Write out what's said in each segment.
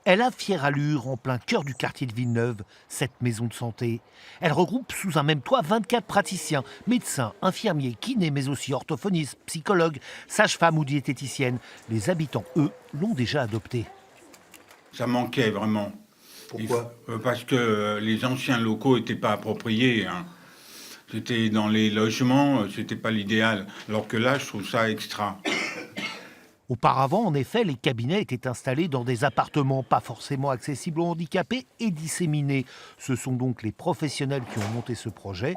Elle a fière allure en plein cœur du quartier de Villeneuve, cette maison de santé. Elle regroupe sous un même toit 24 praticiens, médecins, infirmiers, kinés, mais aussi orthophonistes, psychologues, sages-femmes ou diététiciennes. Les habitants, eux, l'ont déjà adoptée. Ça manquait vraiment. Pourquoi? Parce que les anciens locaux n'étaient pas appropriés, hein. C'était dans les logements, c'était pas l'idéal. Alors que là, je trouve ça extra. Auparavant, en effet, les cabinets étaient installés dans des appartements pas forcément accessibles aux handicapés et disséminés. Ce sont donc les professionnels qui ont monté ce projet,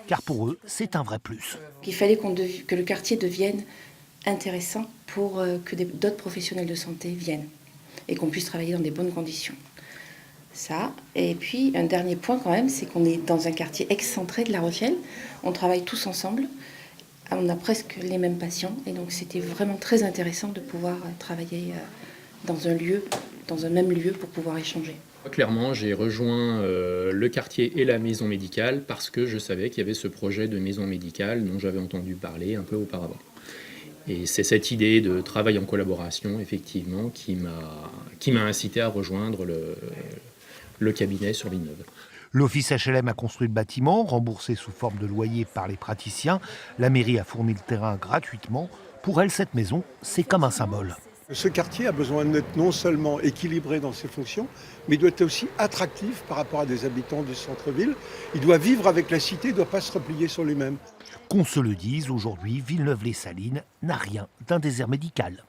car pour eux, c'est un vrai plus. Il fallait que le quartier devienne intéressant pour que d'autres professionnels de santé viennent et qu'on puisse travailler dans des bonnes conditions. Ça, et puis un dernier point quand même, c'est qu'on est dans un quartier excentré de La Rochelle. On travaille tous ensemble. On a presque les mêmes patients et donc c'était vraiment très intéressant de pouvoir travailler dans un même lieu pour pouvoir échanger. Clairement, j'ai rejoint le quartier et la maison médicale parce que je savais qu'il y avait ce projet de maison médicale dont j'avais entendu parler un peu auparavant. Et c'est cette idée de travail en collaboration, effectivement, qui m'a incité à rejoindre le cabinet sur Villeneuve. L'office HLM a construit le bâtiment, remboursé sous forme de loyer par les praticiens. La mairie a fourni le terrain gratuitement. Pour elle, cette maison, c'est comme un symbole. Ce quartier a besoin d'être non seulement équilibré dans ses fonctions, mais il doit être aussi attractif par rapport à des habitants du centre-ville. Il doit vivre avec la cité, il ne doit pas se replier sur lui-même. Qu'on se le dise, aujourd'hui, Villeneuve-les-Salines n'a rien d'un désert médical.